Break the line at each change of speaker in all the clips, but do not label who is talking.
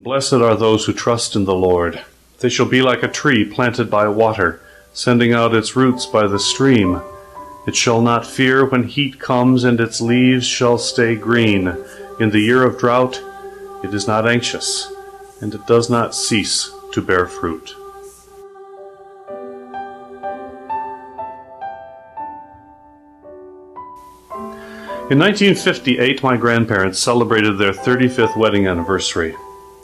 Blessed are those who trust in the Lord. They shall be like a tree planted by water, sending out its roots by the stream. It shall not fear when heat comes, and its leaves shall stay green. In the year of drought, it is not anxious, and it does not cease to bear fruit. In 1958, my grandparents celebrated their 35th wedding anniversary.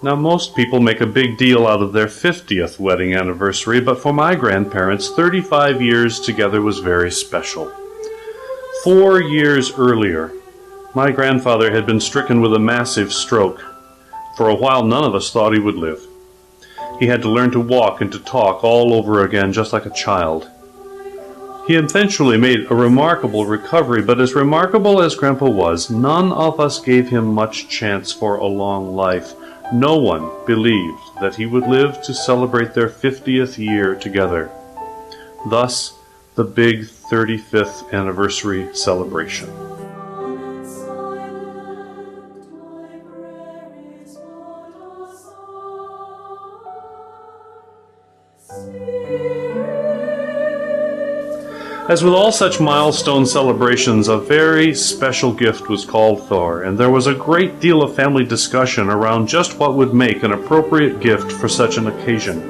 Now, most people make a big deal out of their 50th wedding anniversary, but for my grandparents, 35 years together was very special. 4 years earlier, my grandfather had been stricken with a massive stroke. For a while, none of us thought he would live. He had to learn to walk and to talk all over again, just like a child. He eventually made a remarkable recovery, but as remarkable as Grandpa was, none of us gave him much chance for a long life. No one believed that he would live to celebrate their 50th year together. Thus, the big 35th anniversary celebration. As with all such milestone celebrations, a very special gift was called for, and there was a great deal of family discussion around just what would make an appropriate gift for such an occasion.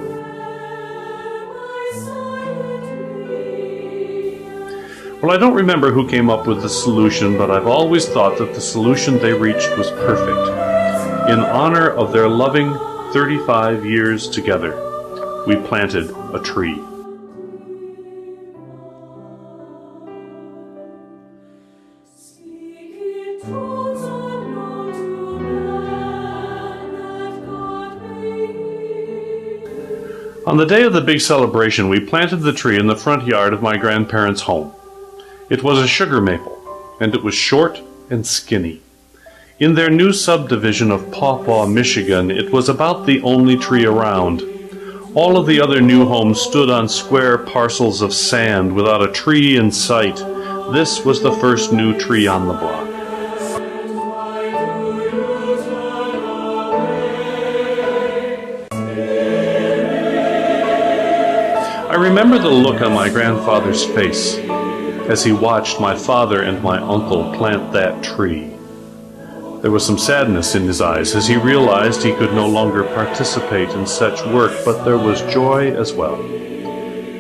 Well, I don't remember who came up with the solution, but I've always thought that the solution they reached was perfect. In honor of their loving 35 years together, we planted a tree. On the day of the big celebration, we planted the tree in the front yard of my grandparents' home. It was a sugar maple, and it was short and skinny. In their new subdivision of Paw Paw, Michigan, it was about the only tree around. All of the other new homes stood on square parcels of sand without a tree in sight. This was the first new tree on the block. I remember the look on my grandfather's face as he watched my father and my uncle plant that tree. There was some sadness in his eyes as he realized he could no longer participate in such work, but there was joy as well.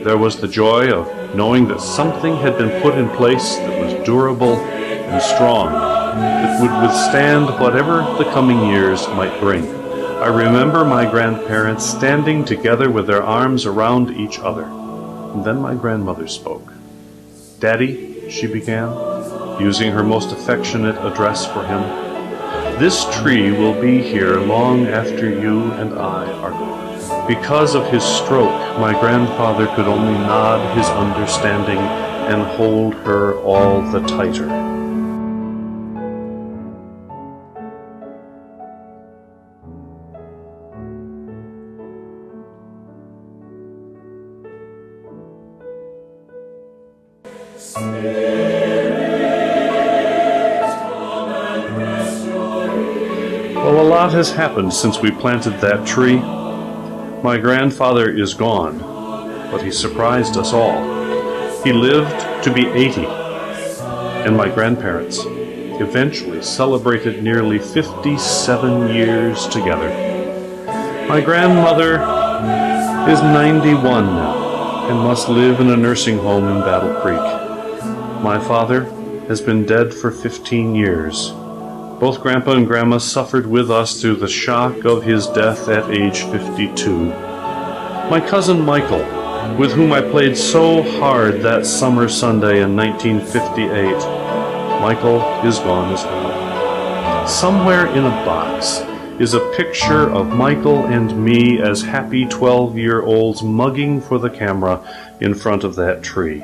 There was the joy of knowing that something had been put in place that was durable and strong, that would withstand whatever the coming years might bring. I remember my grandparents standing together with their arms around each other. And then my grandmother spoke. "Daddy," she began, using her most affectionate address for him, "this tree will be here long after you and I are gone." Because of his stroke, my grandfather could only nod his understanding and hold her all the tighter. Well, a lot has happened since we planted that tree. My grandfather is gone, but he surprised us all. He lived to be 80, and my grandparents eventually celebrated nearly 57 years together. My grandmother is 91 now and must live in a nursing home in Battle Creek. My father has been dead for 15 years. Both Grandpa and Grandma suffered with us through the shock of his death at age 52. My cousin Michael, with whom I played so hard that summer Sunday in 1958, Michael is gone as well. Somewhere in a box is a picture of Michael and me as happy 12-year-olds mugging for the camera in front of that tree.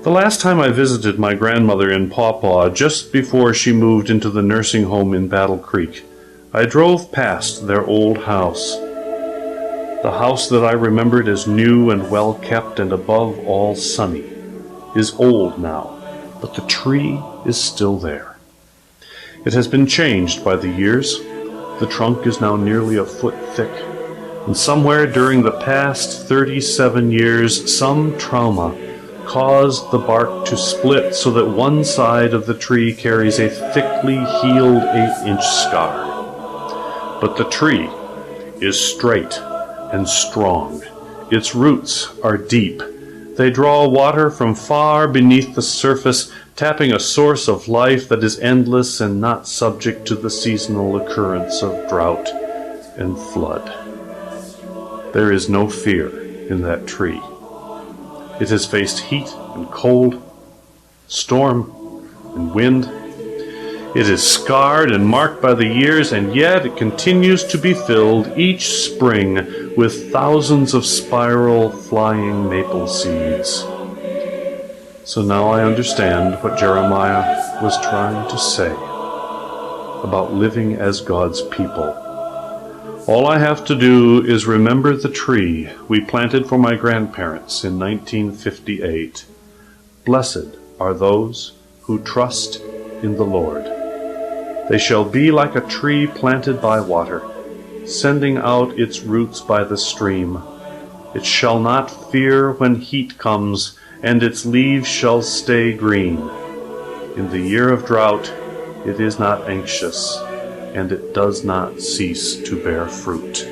The last time I visited my grandmother in Paw Paw, just before she moved into the nursing home in Battle Creek, I drove past their old house. The house that I remembered as new and well kept and above all sunny is old now, but the tree is still there. It has been changed by the years. The trunk is now nearly a foot thick, and somewhere during the past 37 years, some trauma caused the bark to split so that one side of the tree carries a thickly healed 8-inch scar. But the tree is straight and strong. Its roots are deep. They draw water from far beneath the surface, tapping a source of life that is endless and not subject to the seasonal occurrence of drought and flood. There is no fear in that tree. It has faced heat and cold, storm and wind. It is scarred and marked by the years, and yet it continues to be filled each spring with thousands of spiral flying maple seeds. So now I understand what Jeremiah was trying to say about living as God's people. All I have to do is remember the tree we planted for my grandparents in 1958. Blessed are those who trust in the Lord. They shall be like a tree planted by water, sending out its roots by the stream. It shall not fear when heat comes, and its leaves shall stay green. In the year of drought, it is not anxious, and it does not cease to bear fruit.